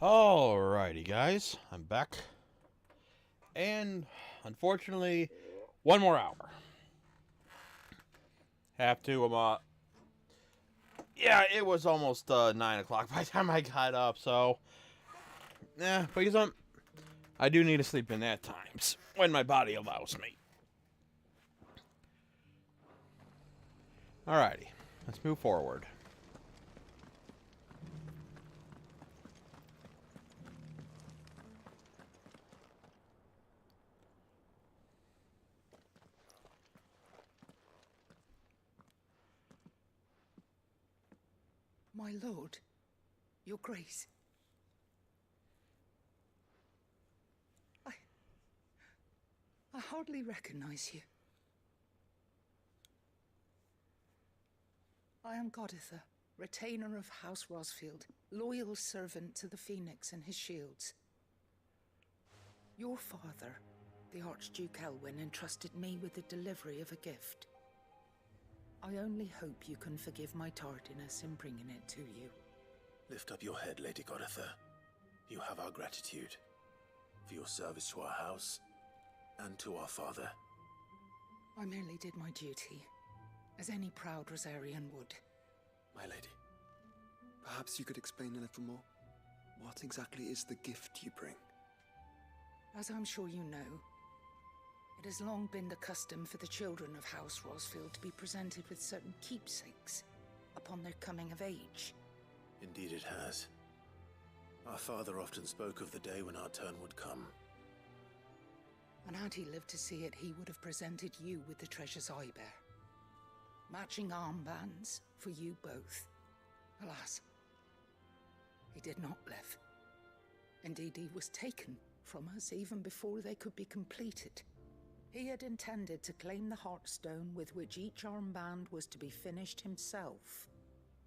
Alrighty, guys, I'm back, and unfortunately, one more hour. Have to. Yeah, it was almost 9 o'clock by the time I got up. So, yeah, because I do need to sleep in at times when my body allows me. Alrighty, let's move forward. My lord, your grace. I hardly recognize you. I am Goditha, retainer of House Rosfield, loyal servant to the Phoenix and his shields. Your father, the Archduke Elwyn, entrusted me with the delivery of a gift. I only hope you can forgive my tardiness in bringing it to you. Lift up your head, Lady Goditha. You have our gratitude for your service to our house and to our father. I merely did my duty, as any proud Rosarian would. My lady, perhaps you could explain a little more? What exactly is the gift you bring? As I'm sure you know, it has long been the custom for the children of House Rosfield to be presented with certain keepsakes upon their coming of age. Indeed it has. Our father often spoke of the day when our turn would come. And had he lived to see it, he would have presented you with the treasures I bear. Matching armbands for you both. Alas, he did not live. Indeed, he was taken from us even before they could be completed. He had intended to claim the Heartstone with which each armband was to be finished himself,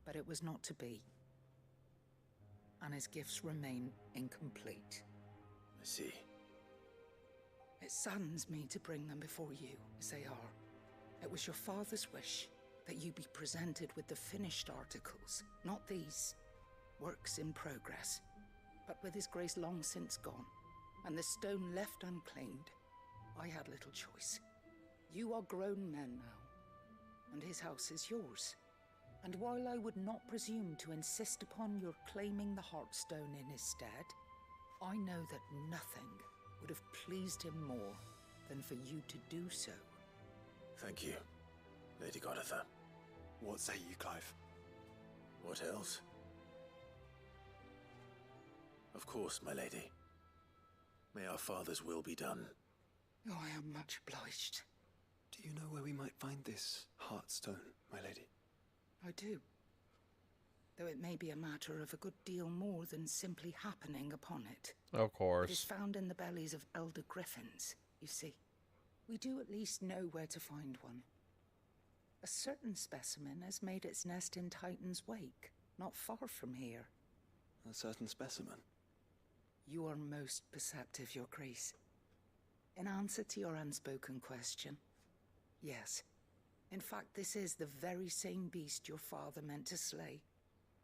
but it was not to be. And his gifts remain incomplete. I see. It saddens me to bring them before you, as they are. It was your father's wish that you be presented with the finished articles, not these works in progress. But with his grace long since gone, and the stone left unclaimed, I had little choice. You are grown men now, and his house is yours. And while I would not presume to insist upon your claiming the Heartstone in his stead, I know that nothing would have pleased him more than for you to do so. Thank you, Lady Goditha. What say you, Clive? What else? Of course, my lady. May our father's will be done. Oh, I am much obliged. Do you know where we might find this Heartstone, my lady? I do. Though it may be a matter of a good deal more than simply happening upon it. Of course. It is found in the bellies of elder griffins, you see. We do at least know where to find one. A certain specimen has made its nest in Titan's Wake, not far from here. A certain specimen? You are most perceptive, Your Grace. In answer to your unspoken question, yes. In fact, this is the very same beast your father meant to slay.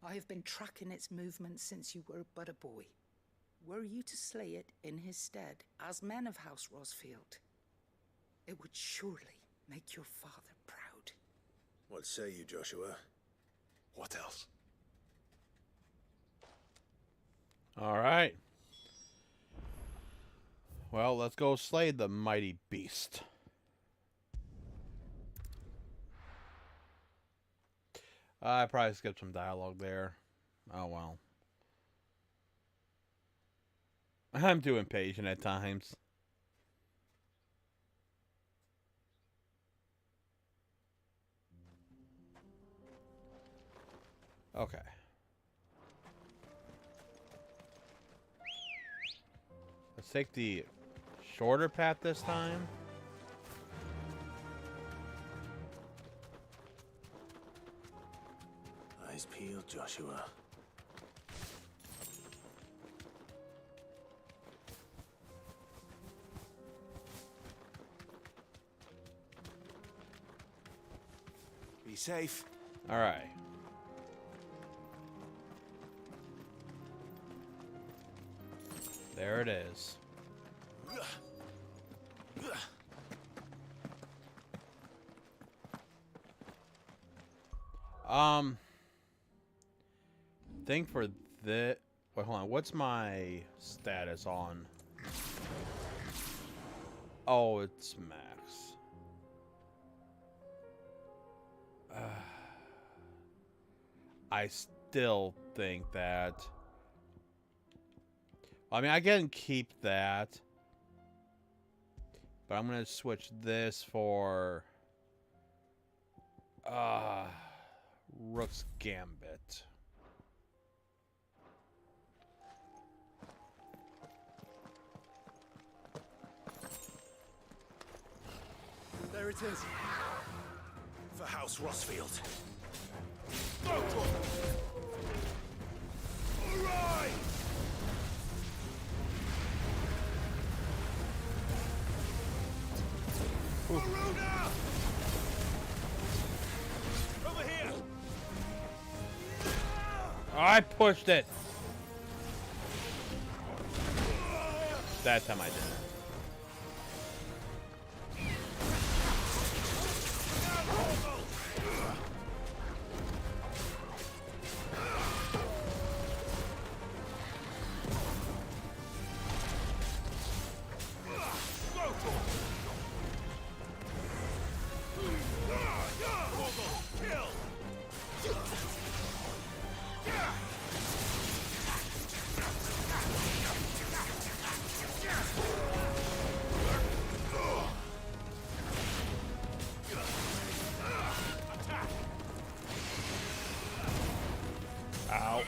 I have been tracking its movements since you were but a boy. Were you to slay it in his stead, as men of House Rosfield, it would surely make your father proud. What say you, Joshua? What else? Alright. Well, let's go slay the mighty beast. I probably skipped some dialogue there. Oh well. I'm too impatient at times. Okay. Let's take the shorter path this time. Eyes peeled, Joshua. Be safe. All right. There it is. Think for the. Wait, hold on. What's my status on? Oh, it's max. I still think that. I mean, I can keep that, but I'm gonna switch this for Rook's Gambit. There it is. For House Rossfield. Alright! Maruna! Over here! I pushed it. That time I didn't. Ow.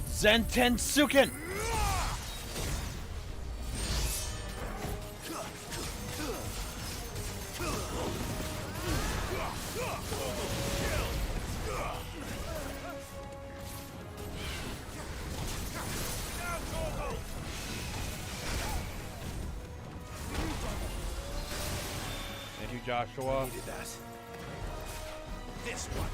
Zentensuken! Thank you, Joshua. Needed that. This one.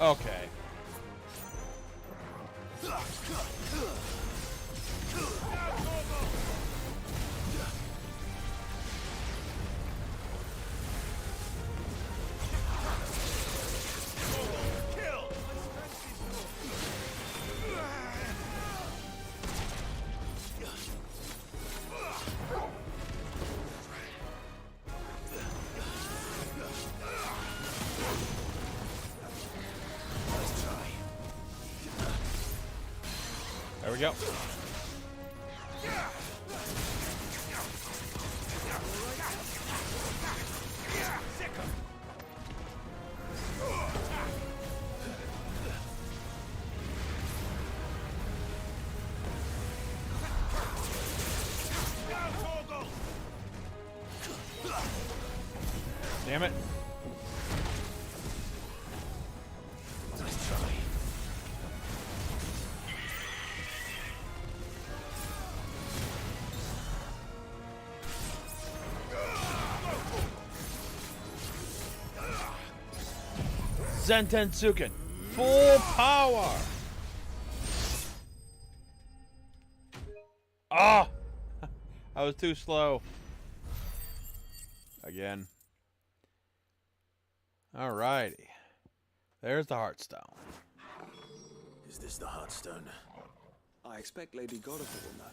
Okay. There we go. Damn it. Nice try. Zentensuken. Full power. Ah! I was too slow. Again. Alrighty. There's the Heartstone. Is this the Heartstone? I expect Lady Godiffer will know.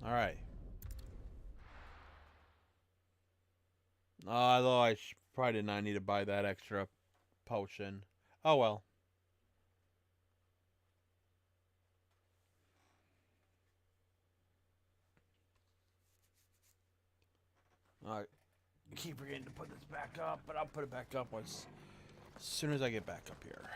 Alright. Although probably did not need to buy that extra potion. Oh well. Alright. I keep forgetting to put this back up, but I'll put it back up as soon as I get back up here.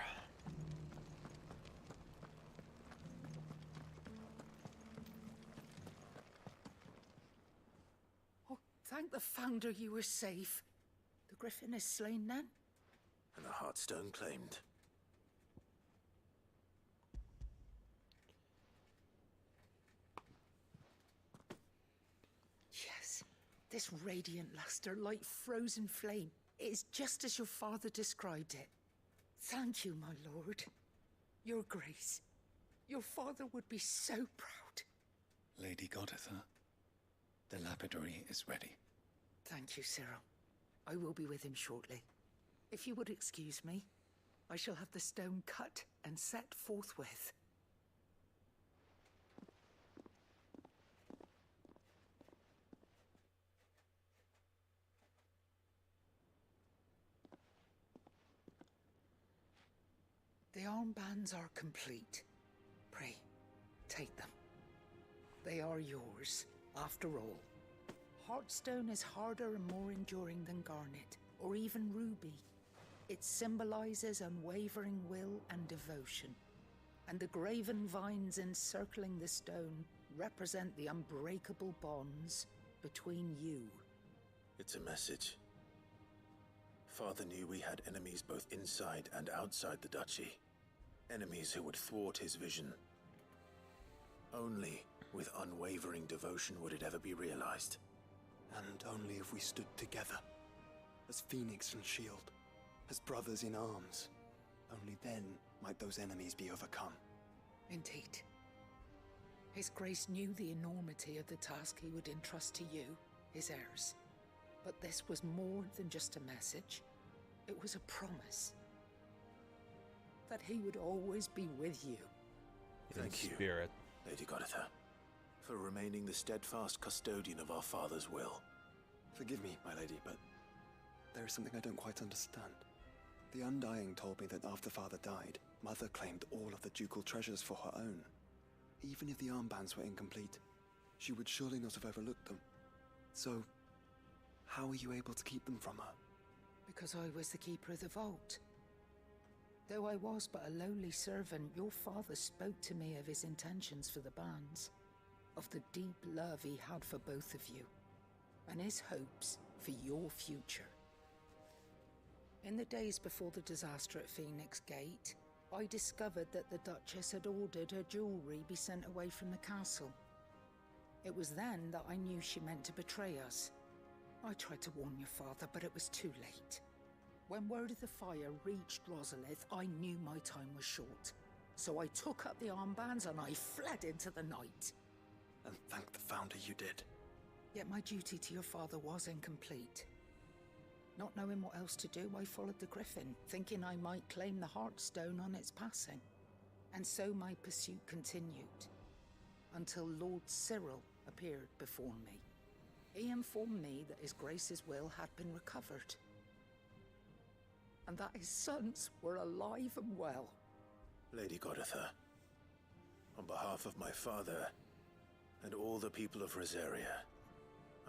Oh, thank the Founder you were safe. The griffin is slain then? And the Heartstone claimed. Yes. This radiant luster, like frozen flame, is just as your father described it. Thank you, my lord. Your Grace. Your father would be so proud. Lady Goditha, the lapidary is ready. Thank you, Cyril. I will be with him shortly. If you would excuse me, I shall have the stone cut and set forthwith. The armbands are complete. Pray, take them. They are yours, after all. Heartstone is harder and more enduring than garnet, or even ruby. It symbolizes unwavering will and devotion. And the graven vines encircling the stone represent the unbreakable bonds between you. It's a message. Father knew we had enemies both inside and outside the duchy. Enemies who would thwart his vision. Only with unwavering devotion would it ever be realized. And only if we stood together, as Phoenix and Shield, as brothers in arms, only then might those enemies be overcome. Indeed. His Grace knew the enormity of the task he would entrust to you, his heirs. But this was more than just a message. It was a promise. That he would always be with you. Thank you, Spirit. Lady Goditha, for remaining the steadfast custodian of our father's will. Forgive me, my lady, but there is something I don't quite understand. The Undying told me that after Father died, Mother claimed all of the ducal treasures for her own. Even if the armbands were incomplete, she would surely not have overlooked them. So, how were you able to keep them from her? Because I was the keeper of the vault. Though I was but a lowly servant, your father spoke to me of his intentions for the bands, of the deep love he had for both of you, and his hopes for your future. In the days before the disaster at Phoenix Gate, I discovered that the Duchess had ordered her jewelry be sent away from the castle. It was then that I knew she meant to betray us. I tried to warn your father, but it was too late. When word of the fire reached Rosalith, I knew my time was short. So I took up the armbands and I fled into the night. And thank the Founder you did. Yet my duty to your father was incomplete. Not knowing what else to do, I followed the griffin, thinking I might claim the Heartstone on its passing. And so my pursuit continued, until Lord Cyril appeared before me. He informed me that his Grace's will had been recovered, and that his sons were alive and well. Lady Goditha, on behalf of my father and all the people of Rosaria,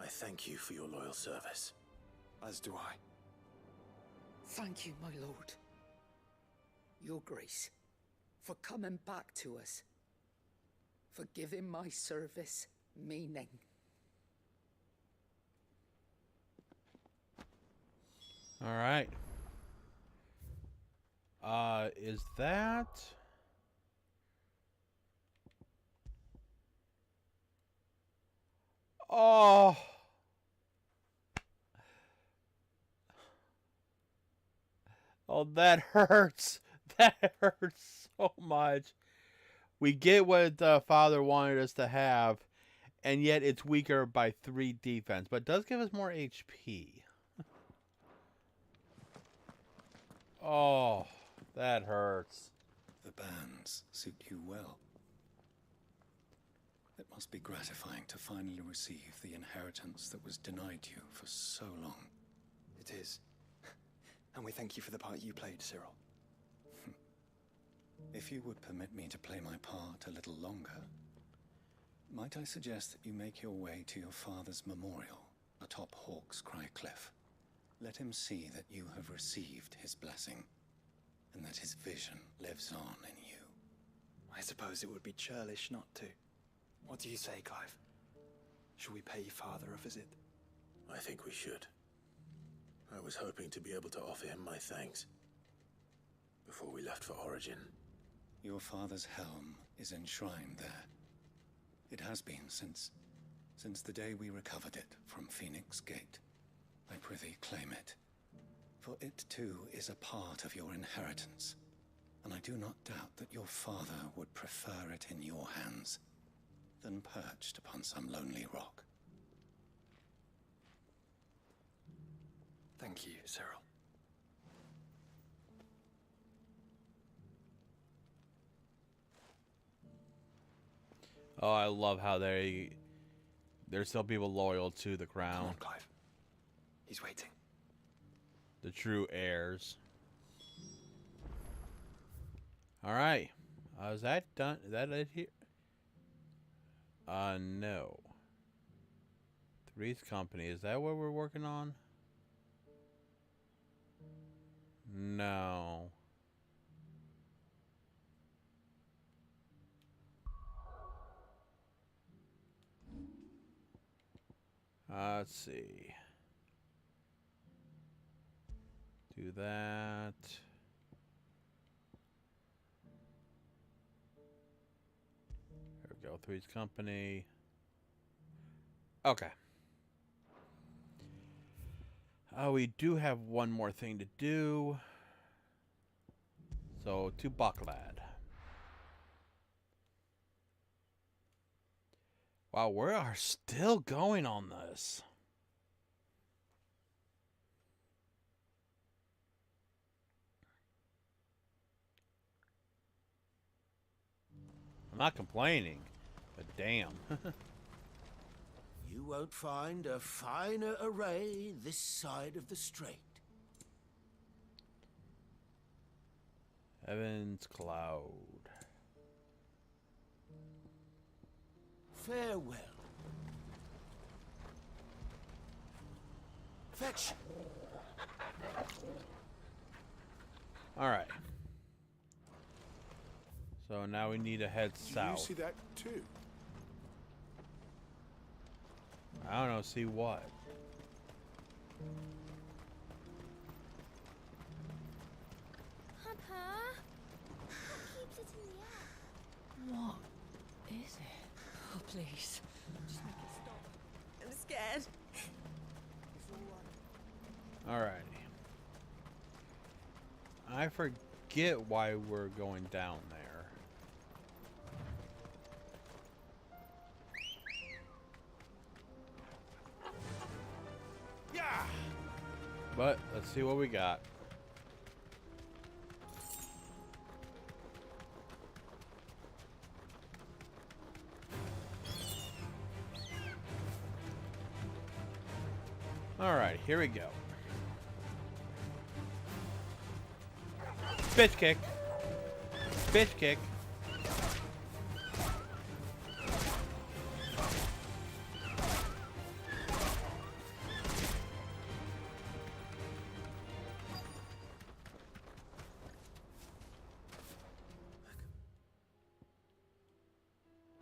I thank you for your loyal service. As do I. Thank you, my lord. Your Grace, for coming back to us, for giving my service meaning. All right. Is that... Oh. Oh, that hurts. That hurts so much. We get what the father wanted us to have, and yet it's weaker by 3 defense, but it does give us more HP. Oh, that hurts. The bands suit you well. It must be gratifying to finally receive the inheritance that was denied you for so long. It is. And we thank you for the part you played, Cyril. If you would permit me to play my part a little longer, might I suggest that you make your way to your father's memorial atop Hawk's Cry Cliff? Let him see that you have received his blessing, and that his vision lives on in you. I suppose it would be churlish not to. What do you say, Clive? Shall we pay Father a visit? I think we should. I was hoping to be able to offer him my thanks before we left for Origin. Your father's helm is enshrined there. It has been since the day we recovered it from Phoenix Gate. I prithee claim it, for it too is a part of your inheritance, and I do not doubt that your father would prefer it in your hands than perched upon some lonely rock. Thank you, Cyril. Oh, I love how there's still people loyal to the Come crown. on, Clive. He's waiting. The true heirs. Alright. Is that done? Is that it here? No. Three's Company. Is that what we're working on? No. Let's see. Do that. There we go. Three's Company. Okay. We do have one more thing to do. So, to Bucklad. Wow, we are still going on this. I'm not complaining, but damn. You won't find a finer array this side of the strait. Heaven's Cloud. Farewell. Fetch. Alright. So now we need to head south. You see that too? I don't know, see what? Papa, what keeps it in the air? What is it? Oh, please. Just make it stop. I'm scared. Alrighty. I forget why we're going down there. Yeah. But let's see what we got. Alright, here we go. Bitch kick. Bitch kick.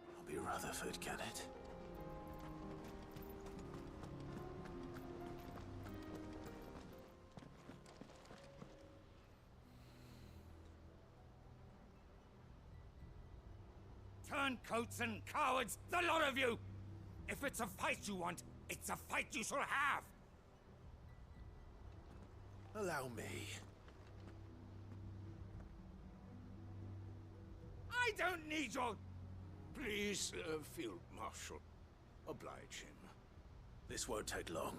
I'll be Rutherford, can it? Turncoats and cowards, the lot of you! If it's a fight you want, it's a fight you shall have! Allow me. I don't need your... Please, Field Marshal, oblige him. This won't take long.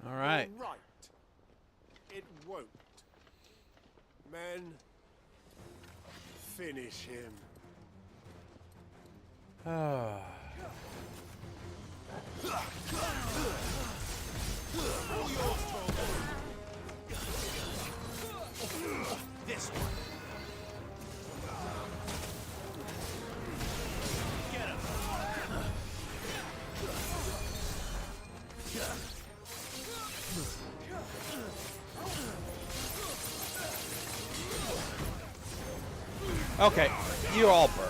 Alright. You're right. It won't. Men, finish him. This one. Get him. Okay, you're all burned.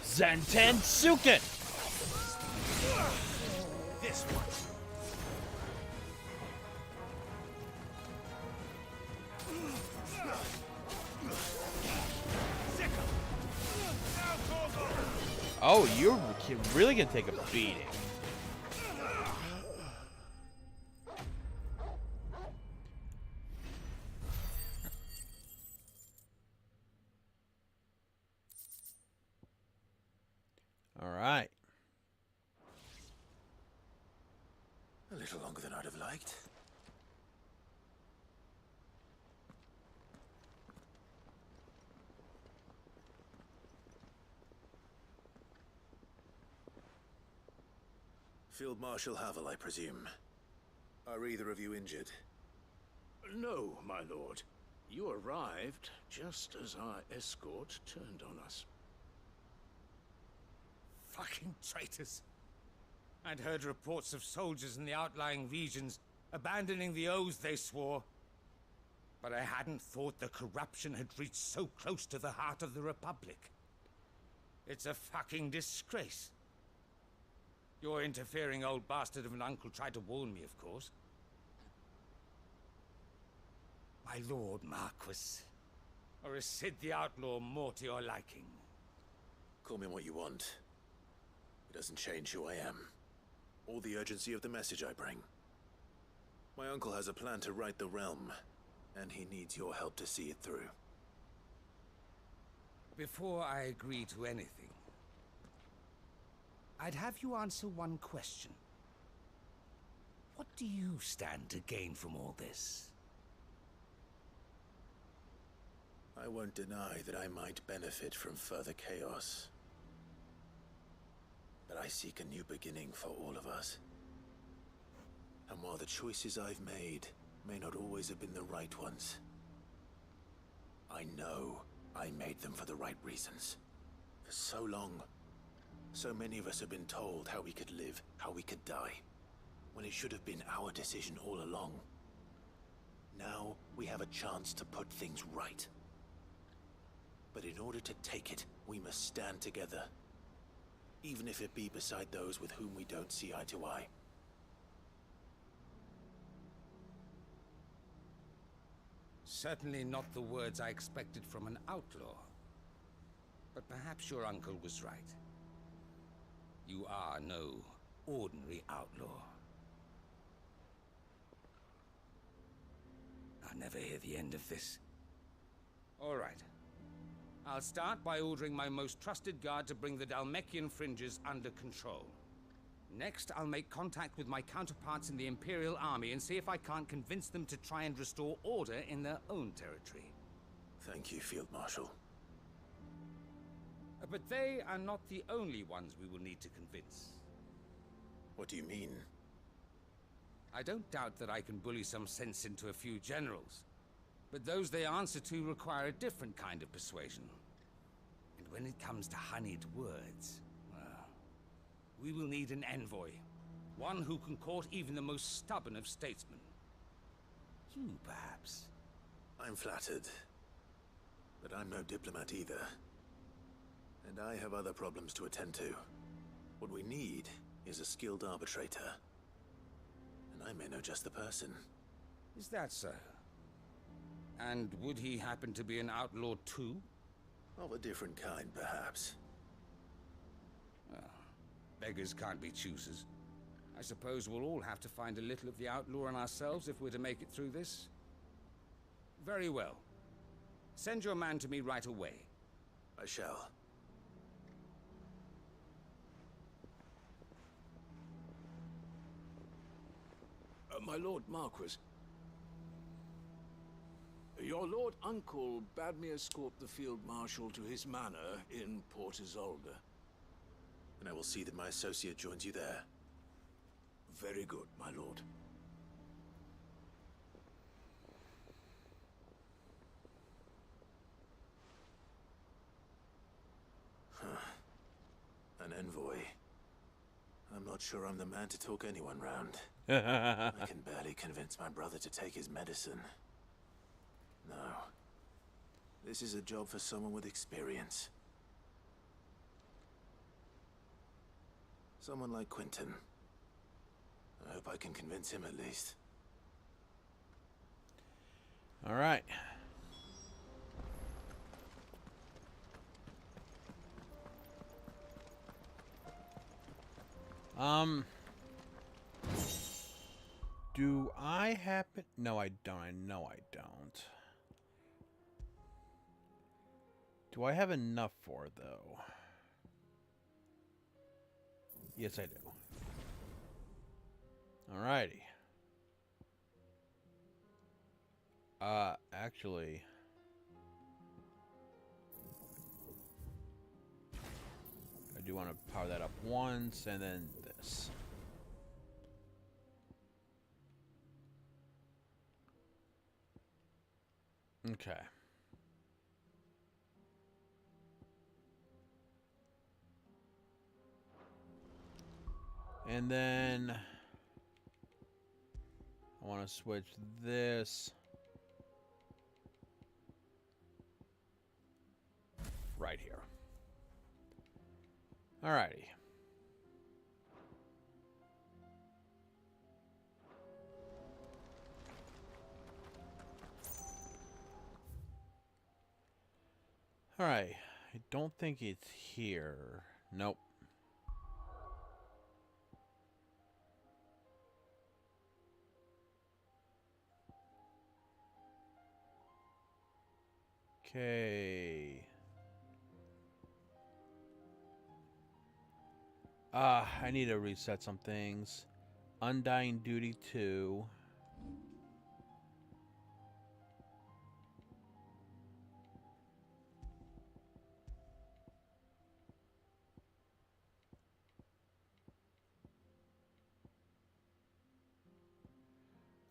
Zentensuken! This one. Oh, you're really gonna take a beating. All right. A little longer than I'd have liked. Field Marshal Havel, I presume. Are either of you injured? No, my lord. You arrived just as our escort turned on us. Fucking traitors. I'd heard reports of soldiers in the outlying regions abandoning the oaths they swore. But I hadn't thought the corruption had reached so close to the heart of the Republic. It's a fucking disgrace. Your interfering old bastard of an uncle tried to warn me, of course. My lord Marquis. Or is Sid the Outlaw more to your liking? Call me what you want. It doesn't change who I am, or the urgency of the message I bring. My uncle has a plan to right the realm, and he needs your help to see it through. Before I agree to anything, I'd have you answer one question. What do you stand to gain from all this? I won't deny that I might benefit from further chaos. But I seek a new beginning for all of us. And while the choices I've made may not always have been the right ones, I know I made them for the right reasons. For so long, so many of us have been told how we could live, how we could die, when it should have been our decision all along. Now we have a chance to put things right. But in order to take it, we must stand together. Even if it be beside those with whom we don't see eye to eye. Certainly not the words I expected from an outlaw. But perhaps your uncle was right. You are no ordinary outlaw. I'll never hear the end of this. All right. I'll start by ordering my most trusted guard to bring the Dalmekian fringes under control. Next, I'll make contact with my counterparts in the Imperial Army and see if I can't convince them to try and restore order in their own territory. Thank you, Field Marshal. But they are not the only ones we will need to convince. What do you mean? I don't doubt that I can bully some sense into a few generals. But those they answer to require a different kind of persuasion. And when it comes to honeyed words, well, we will need an envoy. One who can court even the most stubborn of statesmen. You, perhaps. I'm flattered. But I'm no diplomat either. And I have other problems to attend to. What we need is a skilled arbitrator. And I may know just the person. Is that so? And would he happen to be an outlaw too? Of a different kind, perhaps. Well, beggars can't be choosers. I suppose we'll all have to find a little of the outlaw in ourselves if we're to make it through this. Very well. Send your man to me right away. I shall. My Lord Marquis, your Lord Uncle bade me escort the Field Marshal to his manor in Port Isolde. And I will see that my associate joins you there. Very good, my lord. An envoy. I'm not sure I'm the man to talk anyone round. I can barely convince my brother to take his medicine. No. This is a job for someone with experience. Someone like Quentin. I hope I can convince him at least. All right. Do I happen? No, I don't. I know I don't. Do I have enough for it, though? Yes, I do. Alrighty. Actually... I do want to power that up once, and then this. Okay. And then I want to switch this right here. Alrighty. Alright. I don't think it's here. Nope. Okay. I need to reset some things. Undying Duty 2.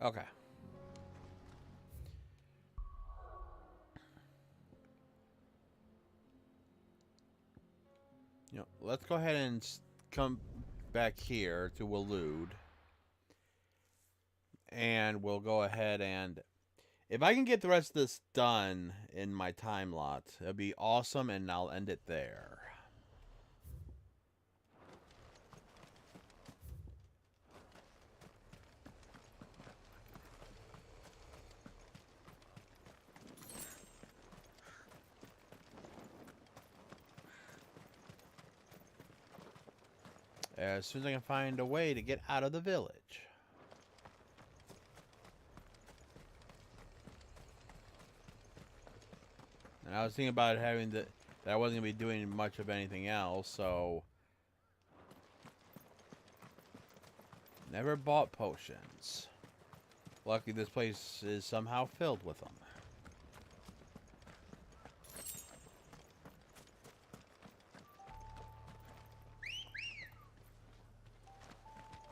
Okay. You know, let's go ahead and come back here to Waloed. And we'll go ahead and... If I can get the rest of this done in my time lot, it'll be awesome, and I'll end it there. As soon as I can find a way to get out of the village. And I was thinking about having that I wasn't going to be doing much of anything else, so... Never bought potions. Lucky this place is somehow filled with them.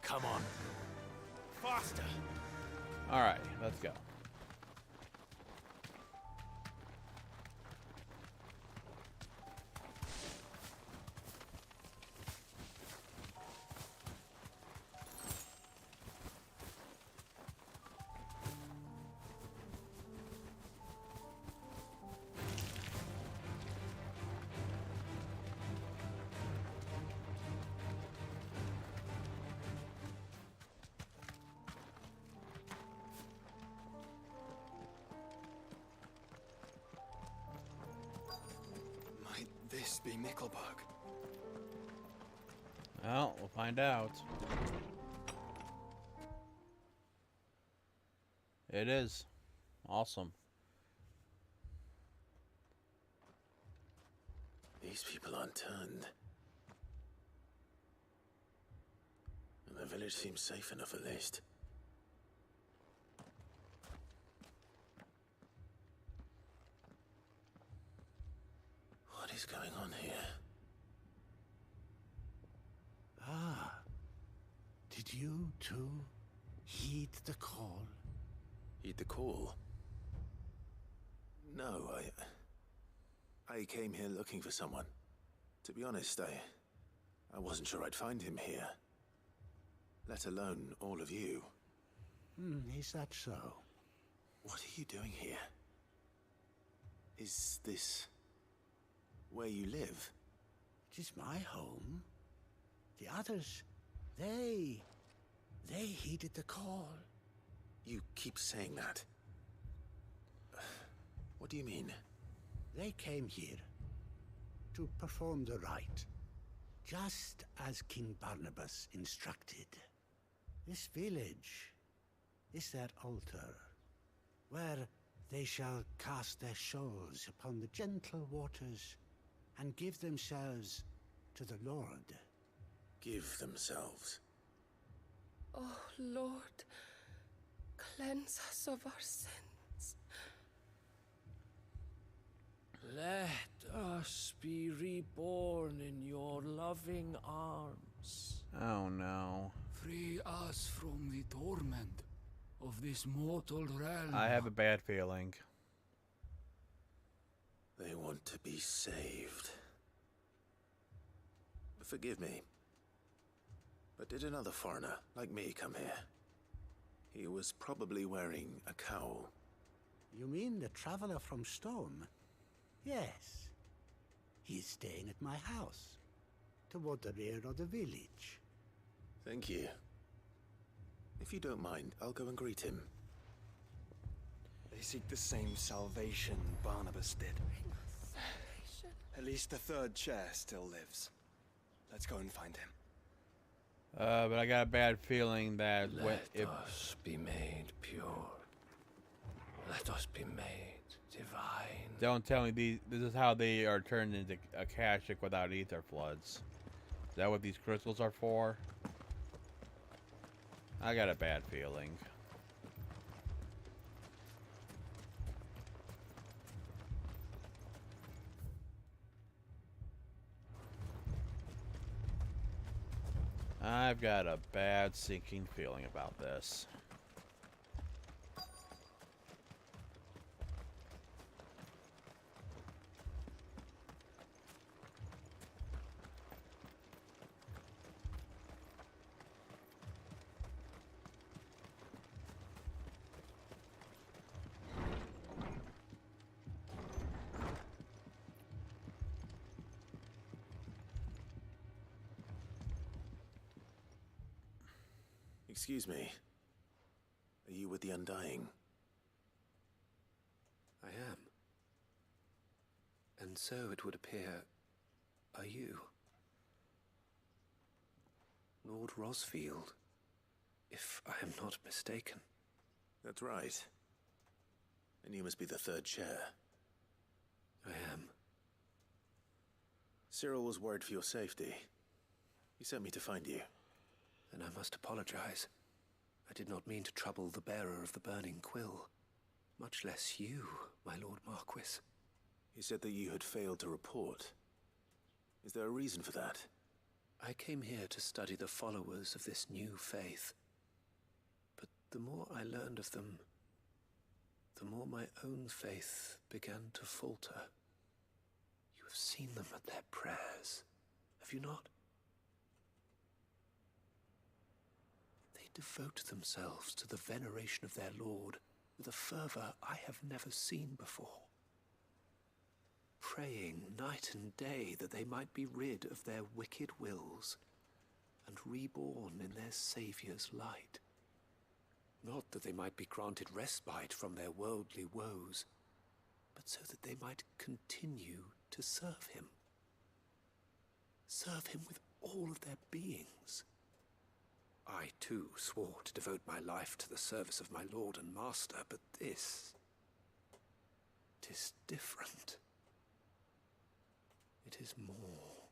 Come on. Faster. Alright, let's go. This be Mickelberg. Well, we'll find out. It is. Awesome. These people aren't turned. And the village seems safe enough at least. What is going on here? Ah. Did you too heed the call? Heed the call? No, I came here looking for someone. To be honest, I wasn't sure I'd find him here. Let alone all of you. Is that so? What are you doing here? Is this where you live? It is my home. The others, they heeded the call. You keep saying that. What do you mean? They came here to perform the rite, just as King Barnabas instructed. This village is their altar, where they shall cast their souls upon the gentle waters and give themselves to the Lord. Give themselves. Oh, Lord, cleanse us of our sins. Let us be reborn in your loving arms. Oh no. Free us from the torment of this mortal realm. I have a bad feeling. They want to be saved. Forgive me, but did another foreigner like me come here? He was probably wearing a cowl. You mean the traveler from Stone? Yes. He's staying at my house, toward the rear of the village. Thank you. If you don't mind, I'll go and greet him. They seek the same salvation Barnabas did. Bring us salvation. At least the third chair still lives. Let's go and find him. But I got a bad feeling that Let us be made pure. Let us be made divine. don't tell me this is how they are turned into Akashic without ether floods. Is that what these crystals are for? I got a bad feeling. I've got a bad sinking feeling about this. Excuse me. Are you with the Undying? I am. And so it would appear, are you? Lord Rosfield, if I am not mistaken. That's right. And you must be the third chair. I am. Cyril was worried for your safety. He sent me to find you. Then I must apologize. I did not mean to trouble the bearer of the burning quill. Much less you, my Lord Marquis. He said that you had failed to report. Is there a reason for that? I came here to study the followers of this new faith. But the more I learned of them, the more my own faith began to falter. You have seen them at their prayers, have you not? They devote themselves to the veneration of their Lord with a fervor I have never seen before. Praying night and day that they might be rid of their wicked wills and reborn in their Saviour's light. Not that they might be granted respite from their worldly woes, but so that they might continue to serve him. Serve him with all of their beings. I too swore to devote my life to the service of my lord and master, but this... it is different. It is more.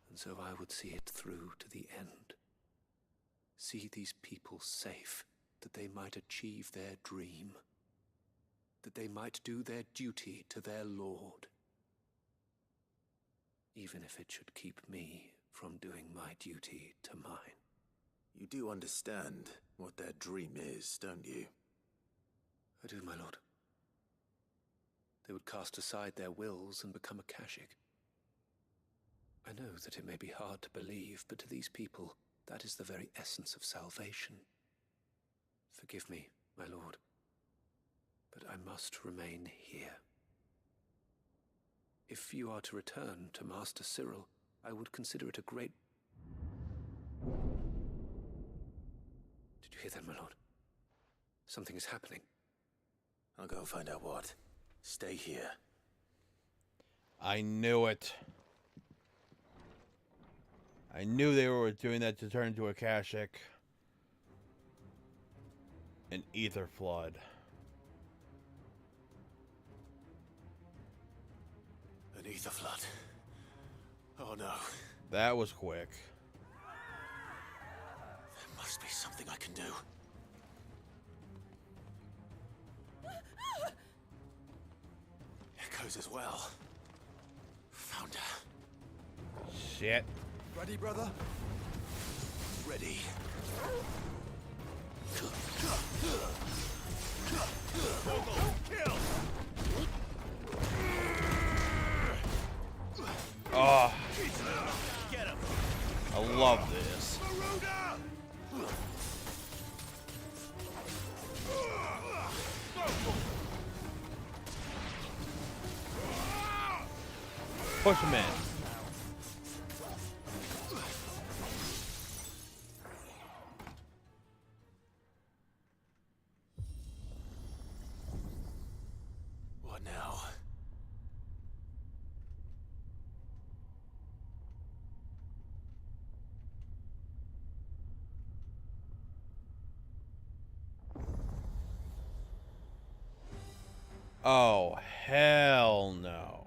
And so I would see it through to the end. See these people safe, that they might achieve their dream. That they might do their duty to their lord. Even if it should keep me from doing my duty to mine. You do understand what their dream is, don't you? I do, my lord. They would cast aside their wills and become a Kashik. I know that it may be hard to believe, but to these people, that is the very essence of salvation. Forgive me, my lord, but I must remain here. If you are to return to Master Cyril, I would consider it a great... Did you hear that, my lord? Something is happening. I'll go and find out what. Stay here. I knew it. I knew they were doing that to turn into a Kashik. An ether flood. An ether flood. Oh no. That was quick. There must be something I can do. Echoes as well. Found her. Shit. Ready, brother? Ready. Oh, I love this. Push him in. What now? Oh, hell no.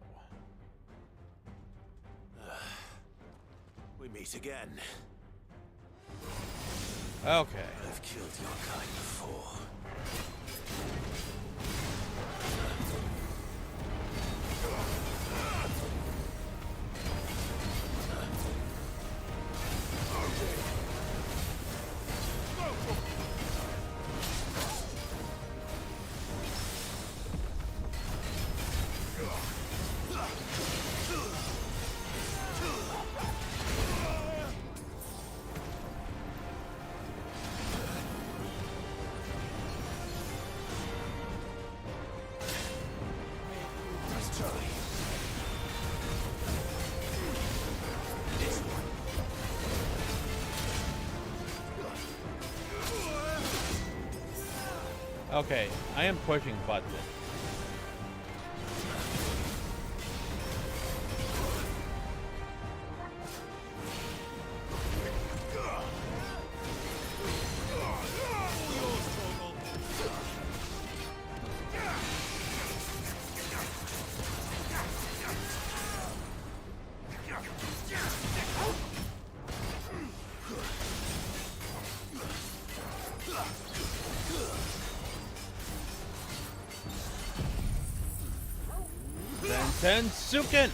We meet again. Okay. I've killed your kind before. Okay, I am pushing buttons. Tensuken!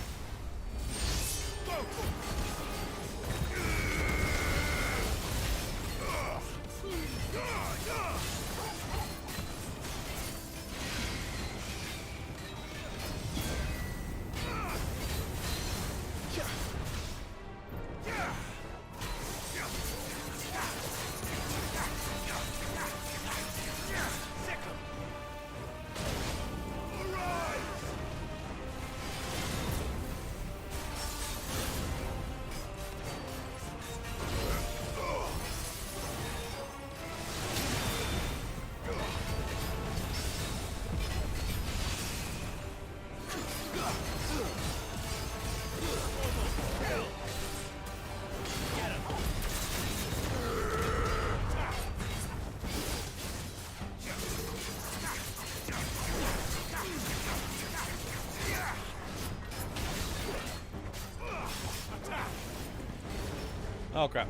Okay.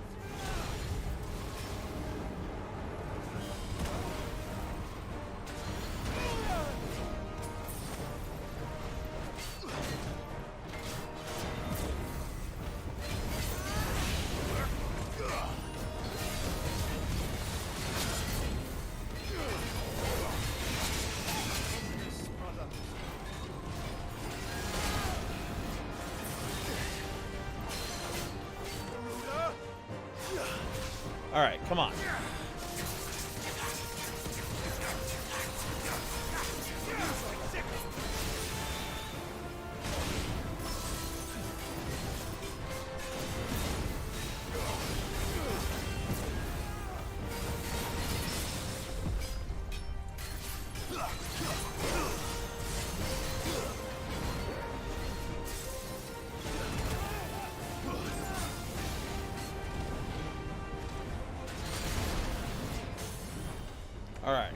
All right, come on. All right.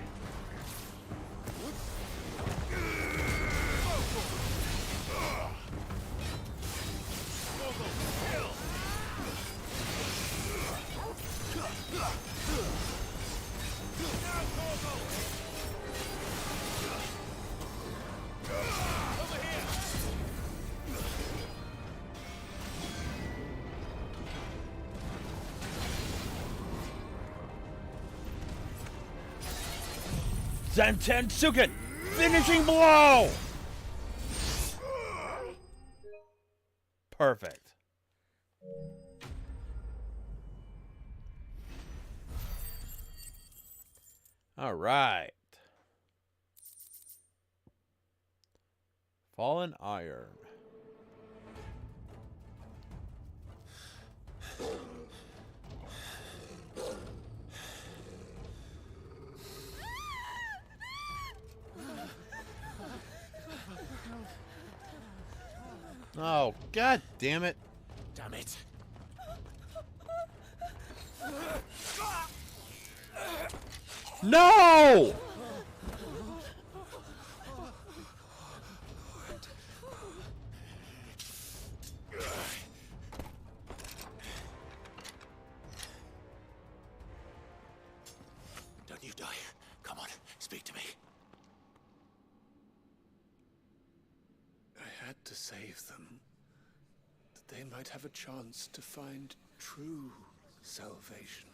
Zentensuken! Finishing blow! Perfect. All right. Fallen Iron. Oh, god damn it. Damn it. No! Don't you die. Come on, speak to me. I had to save them, that they might have a chance to find true salvation.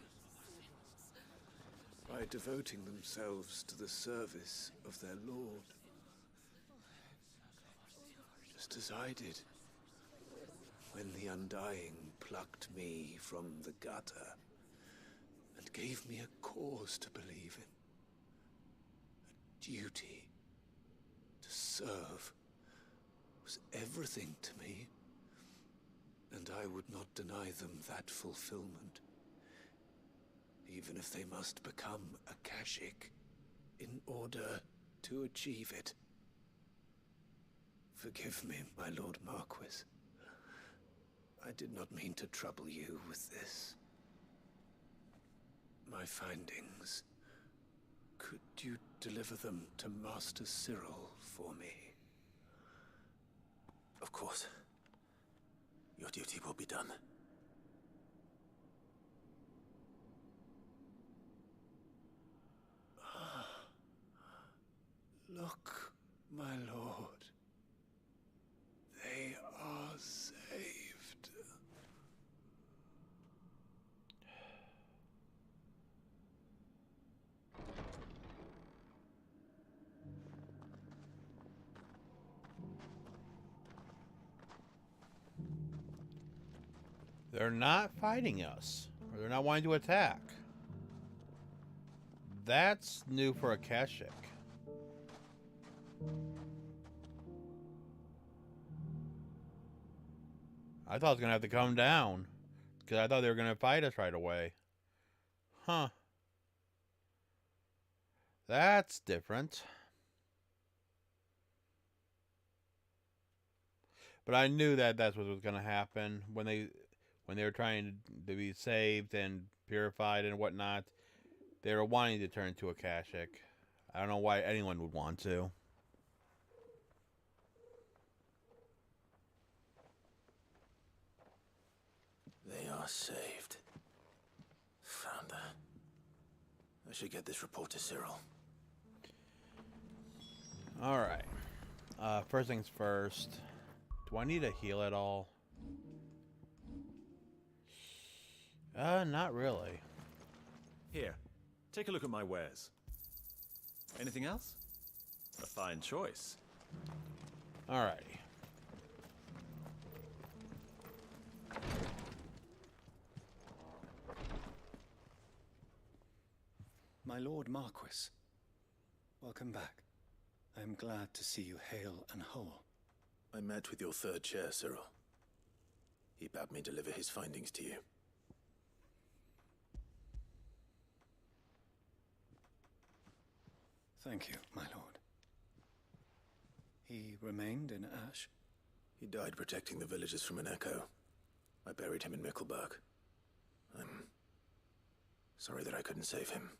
By devoting themselves to the service of their Lord. Just as I did, when the Undying plucked me from the gutter and gave me a cause to believe in. A duty to serve was everything to me, and I would not deny them that fulfillment, even if they must become a Kashik in order to achieve it. Forgive me, my Lord Marquis. I did not mean to trouble you with this. My findings. Could you deliver them to Master Cyril for me? Of course. Your duty will be done. Look, my lord. They are saved. They're not fighting us. Or they're not wanting to attack. That's new for a Kashik. I thought I was going to have to come down. Because I thought they were going to fight us right away. Huh. That's different. But I knew that that's what was going to happen when they were trying to be saved and purified and whatnot. They were wanting to turn into a Kashik. I don't know why anyone would want to. They are saved. should get this report to Cyril. Alright. First things first. Do I need to heal at all? Not really. Here, take a look at my wares. Anything else? A fine choice. Alrighty. My Lord Marquis, welcome back. I am glad to see you hale and whole. I met with your third chair, Cyril. He bade me deliver his findings to you. Thank you, my lord. He remained in Ash? He died protecting the villagers from an echo. I buried him in Mickelberg. I'm sorry that I couldn't save him.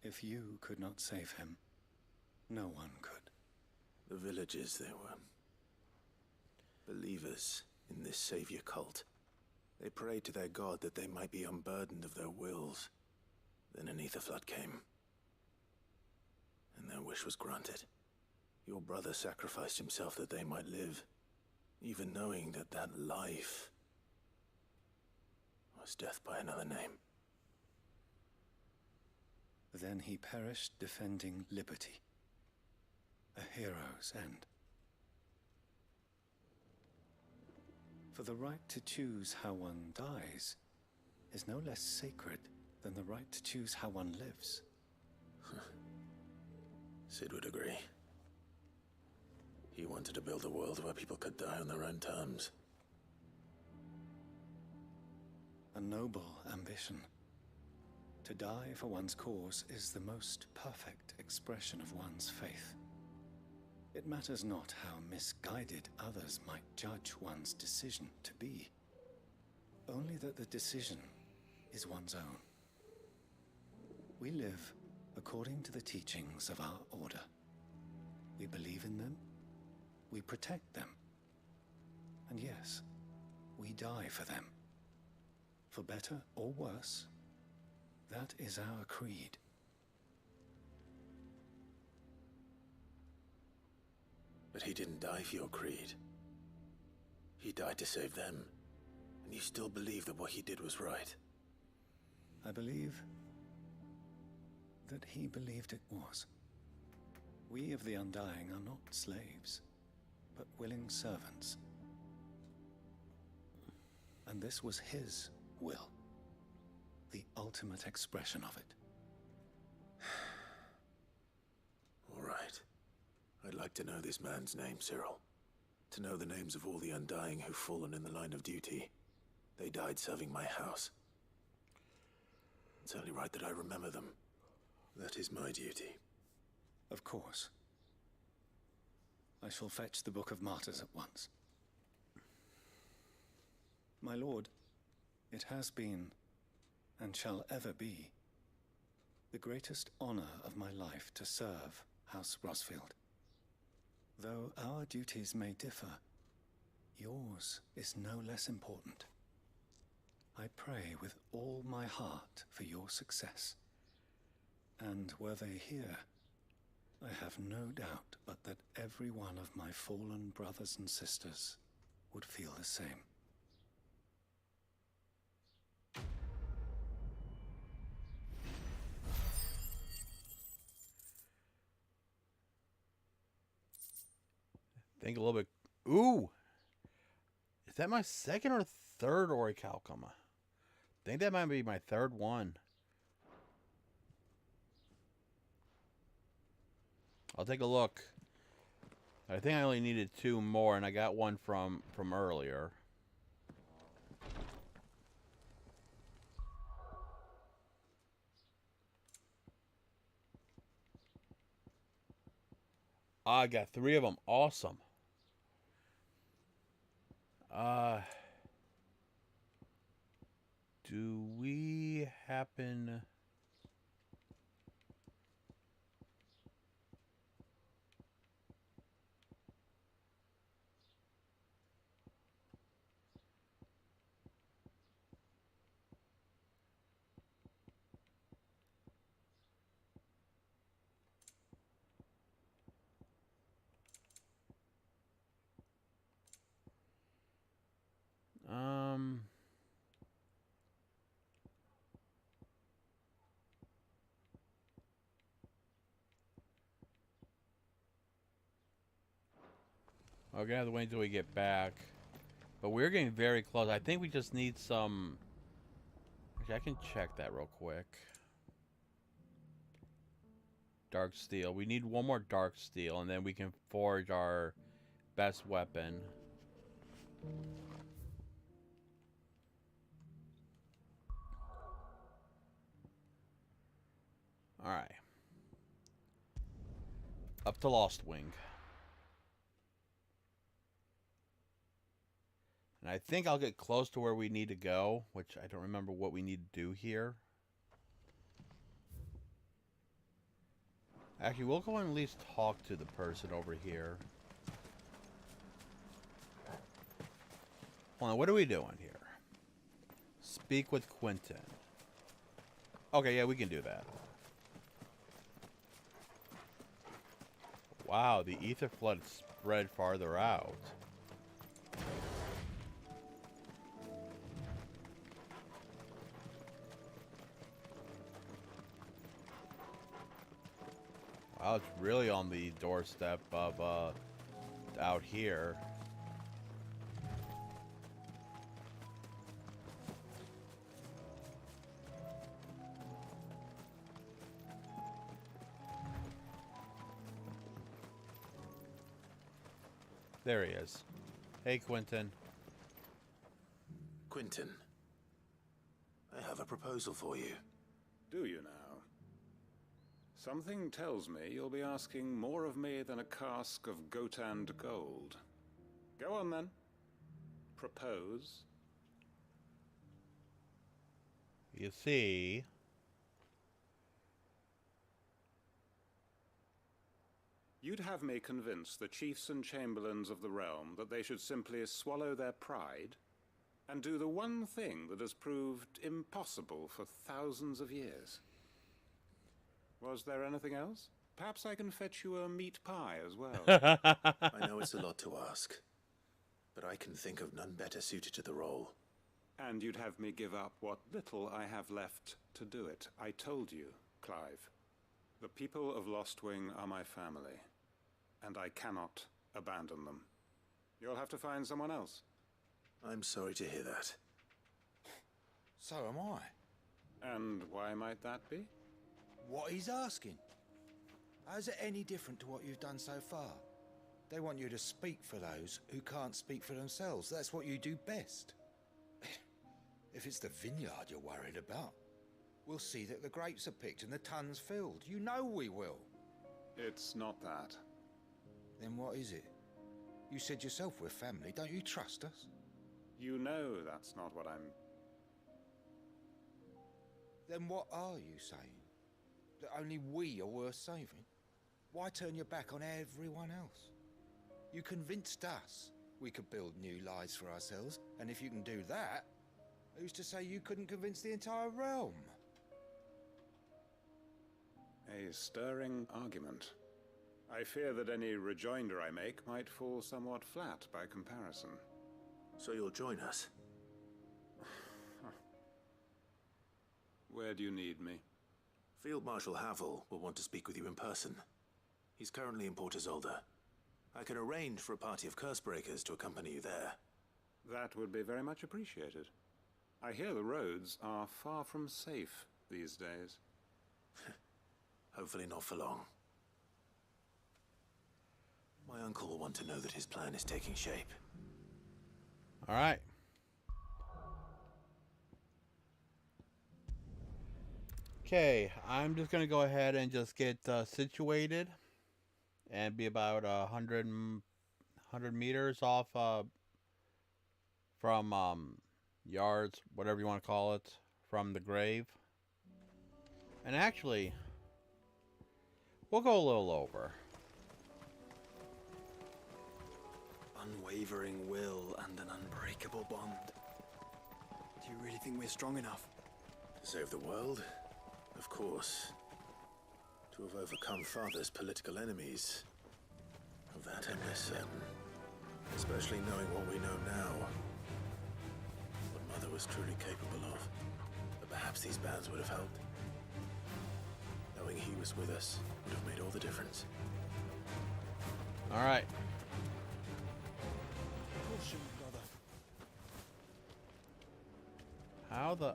If you could not save him, no one could. The villagers, they were believers in this savior cult. They prayed to their god that they might be unburdened of their wills. Then an ether flood came, and their wish was granted. Your brother sacrificed himself that they might live, even knowing that that life was death by another name. Then he perished defending liberty. A hero's end. For the right to choose how one dies is no less sacred than the right to choose how one lives. Sid would agree. He wanted to build a world where people could die on their own terms. A noble ambition. To die for one's cause is the most perfect expression of one's faith. It matters not how misguided others might judge one's decision to be. Only that the decision is one's own. We live according to the teachings of our order. We believe in them, we protect them, and yes, we die for them. For better or worse, that is our creed. But he didn't die for your creed. He died to save them. And you still believe that what he did was right. I believe that he believed it was. We of the Undying are not slaves, but willing servants. And this was his will. The ultimate expression of it. All right. I'd like to know this man's name, Cyril. To know the names of all the Undying who've fallen in the line of duty. They died serving my house. It's only right that I remember them. That is my duty. Of course. I shall fetch the Book of Martyrs at once. My lord, it has been, and shall ever be, the greatest honor of my life to serve House Rosfield. Though our duties may differ, yours is no less important. I pray with all my heart for your success. And were they here, I have no doubt but that every one of my fallen brothers and sisters would feel the same. Think a little bit. Ooh! Is that my second or third Orichalcum? I think that might be my third one. I'll take a look. I think I only needed 2 more, and I got one from earlier. I got 3 of them. Awesome. Do we happen... We're gonna have to wait until we get back. But we're getting very close. I think we just need some... Actually, I can check that real quick. Dark steel. We need one more dark steel, and then we can forge our best weapon. Alright. Up to Lost Wing. And I think I'll get close to where we need to go, which I don't remember what we need to do here. Actually, we'll go and at least talk to the person over here. Hold on, what are we doing here? Speak with Quentin. Okay, yeah, we can do that. Wow, the ether flood spread farther out. Wow, it's really on the doorstep of out here. There he is. Hey, Quentin. Quentin, I have a proposal for you. Do you now? Something tells me you'll be asking more of me than a cask of Gotand gold. Go on then. Propose. You see... You'd have me convince the chiefs and chamberlains of the realm that they should simply swallow their pride and do the one thing that has proved impossible for thousands of years. Was there anything else? Perhaps I can fetch you a meat pie as well. I know it's a lot to ask, but I can think of none better suited to the role. And you'd have me give up what little I have left to do it. I told you, Clive. The people of Lostwing are my family, and I cannot abandon them. You'll have to find someone else. I'm sorry to hear that. So am I. And why might that be? What he's asking. How's it any different to what you've done so far? They want you to speak for those who can't speak for themselves. That's what you do best. If it's the vineyard you're worried about, we'll see that the grapes are picked and the tons filled. You know we will. It's not that. Then what is it? You said yourself we're family. Don't you trust us? You know that's not what I'm... Then what are you saying? That only we are worth saving? Why turn your back on everyone else? You convinced us we could build new lives for ourselves, and if you can do that, who's to say you couldn't convince the entire realm? A stirring argument. I fear that any rejoinder I make might fall somewhat flat by comparison. So you'll join us? Where do you need me? Field Marshal Havel will want to speak with you in person. He's currently in Port Isolde. I can arrange for a party of Cursebreakers to accompany you there. That would be very much appreciated. I hear the roads are far from safe these days. Hopefully not for long. My uncle will want to know that his plan is taking shape. All right. Okay, I'm just going to go ahead and just get situated and be about 100 meters off from yards, whatever you want to call it, from the grave. And actually, we'll go a little over. Unwavering will and an unbreakable bond. Do you really think we're strong enough? To save the world? Of course. To have overcome Father's political enemies. Of that I'm less certain. Especially knowing what we know now. What Mother was truly capable of. But perhaps these bands would have helped. Knowing he was with us would have made all the difference. All right. caution, brother. How the...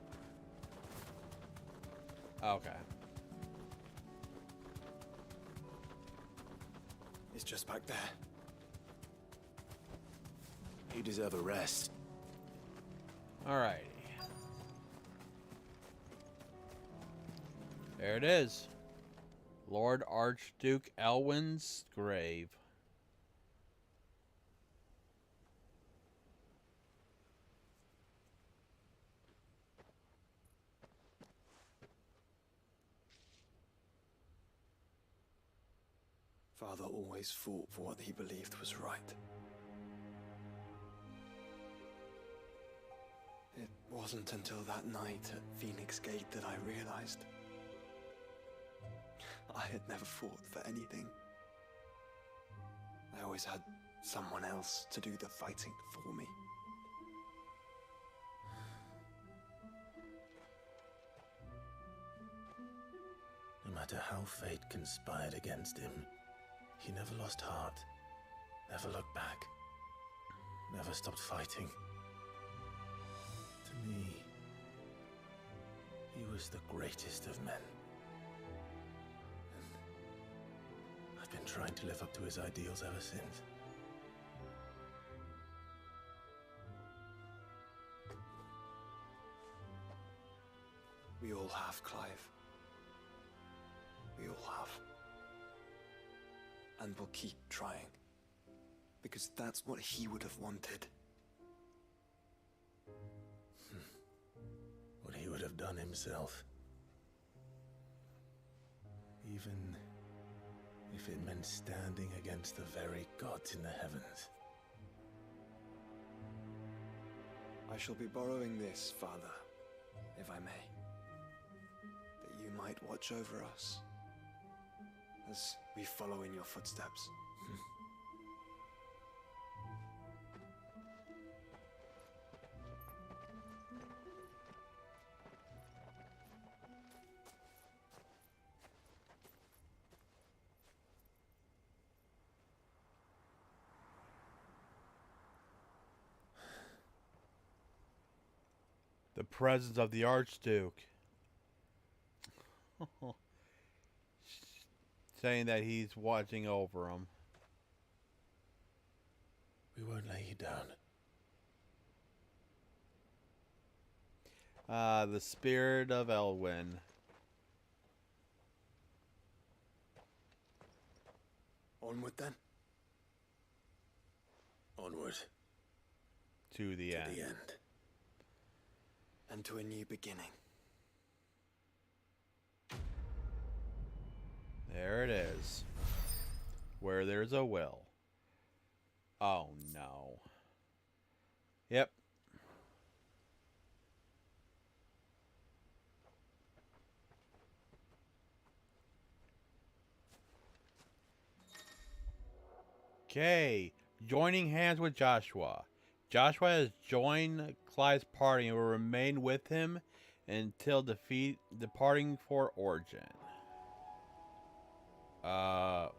Okay. He's just back there. You deserve a rest. Alrighty. There it is. Lord Archduke Elwin's grave. Father always fought for what he believed was right. It wasn't until that night at Phoenix Gate that I realized I had never fought for anything. I always had someone else to do the fighting for me. No matter how fate conspired against him, he never lost heart, never looked back, never stopped fighting. To me, he was the greatest of men. And I've been trying to live up to his ideals ever since. We all have, Clive. We all have. And we'll keep trying. Because that's what he would have wanted. What he would have done himself. Even if it meant standing against the very gods in the heavens. I shall be borrowing this, Father, if I may. That you might watch over us as we follow in your footsteps. The presence of the Archduke. Saying that he's watching over him. We won't lay you down. The spirit of Elwyn. Onward then. Onward. To the end. To the end. And to a new beginning. There it is. Where there's a will. Oh no. Yep. Okay. Joining hands with Joshua. Joshua has joined Clive's party and will remain with him until departing for Origin.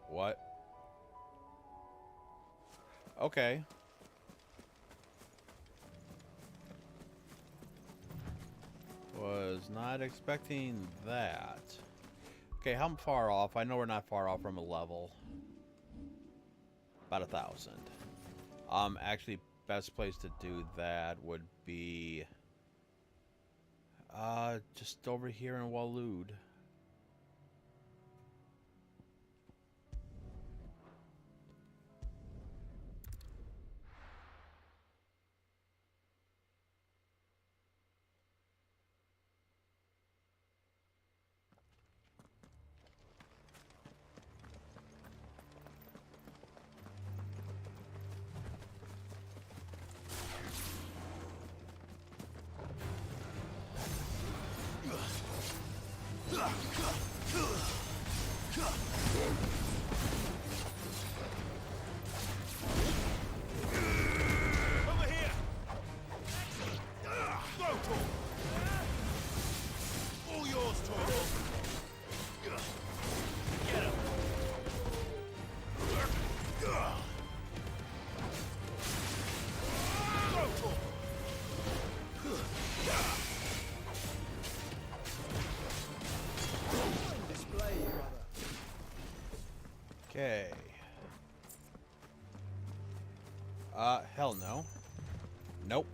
What? Okay. Was not expecting that. Okay, how far off? I know we're not far off from a level. About 1,000. Actually, best place to do that would be just over here in Waloed. Okay. Hell no. Nope.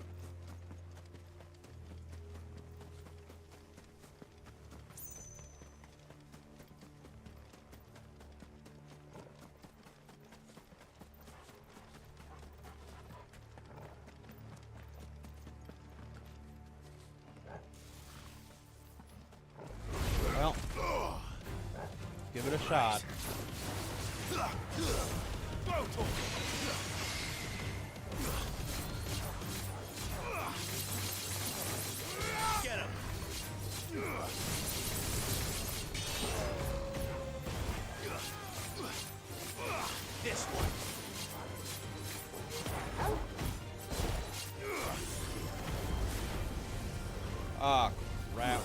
Well, give it a shot. Get him! This one. Ah, crap.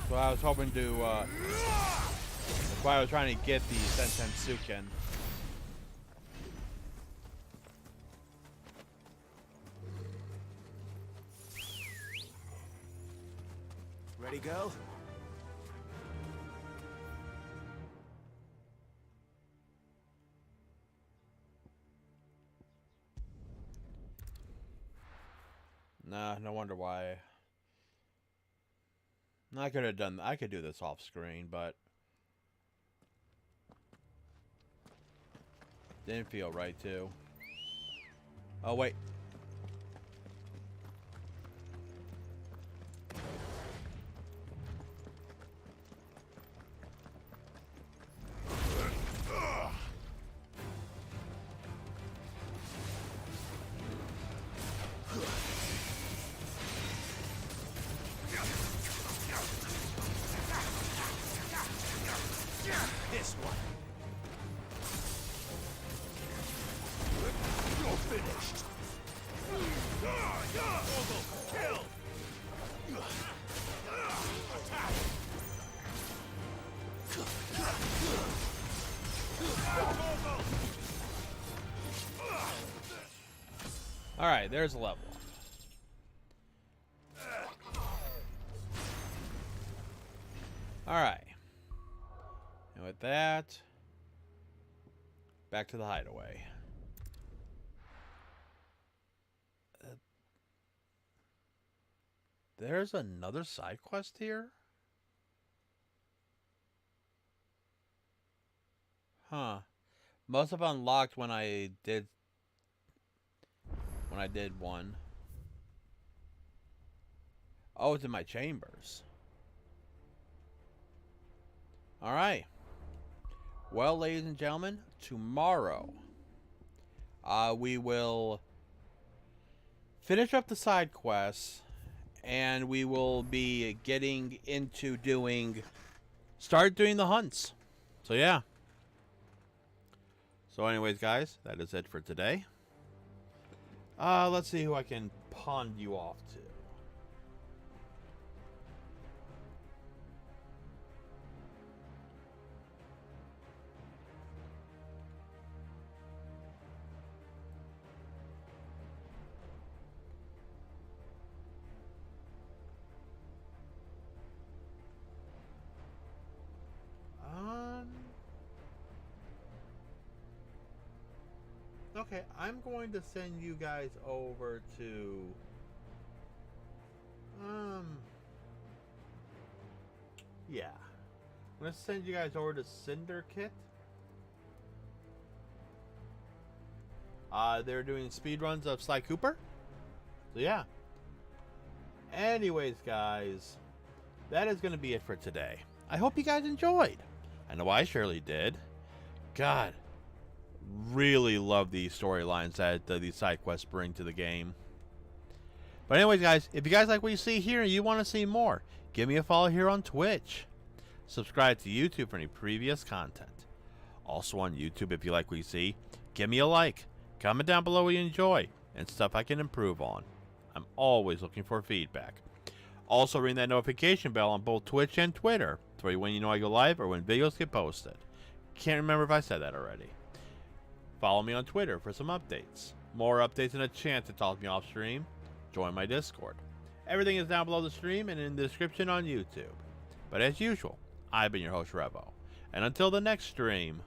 So I was hoping to, that's why I was trying to get the Sentensuken. Ready, go? Nah, no wonder why. I could have done. I could do this off screen, but didn't feel right to. Oh wait. This one. You're finished. Kill. Attack. All right, there's a level. All right. And with that, back to the hideaway. There's another side quest here? Huh. Must have unlocked when I did one. Oh, it's in my chambers. All right. Well, ladies and gentlemen, tomorrow we will finish up the side quests, and we will be getting into start doing the hunts. So yeah. So anyways, guys, that is it for today. Let's see who I can pawn you off to. Okay, I'm going to send you guys over to yeah. I'm going to send you guys over to Cinderkit. They're doing speedruns of Sly Cooper. So yeah. Anyways, guys, that is going to be it for today. I hope you guys enjoyed. I know I surely did. God, really love these storylines that these side quests bring to the game. But anyways, guys, if you guys like what you see here and you want to see more, give me a follow here on Twitch. Subscribe to YouTube for any previous content. Also on YouTube, if you like what you see, give me a like. Comment down below what you enjoy and stuff I can improve on. I'm always looking for feedback. Also ring that notification bell on both Twitch and Twitter so when you know I go live or when videos get posted. Can't remember if I said that already. Follow me on Twitter for some updates. More updates and a chance to talk to me off stream. join my Discord. Everything is down below the stream and in the description on YouTube. But as usual, I've been your host, Revo. And until the next stream,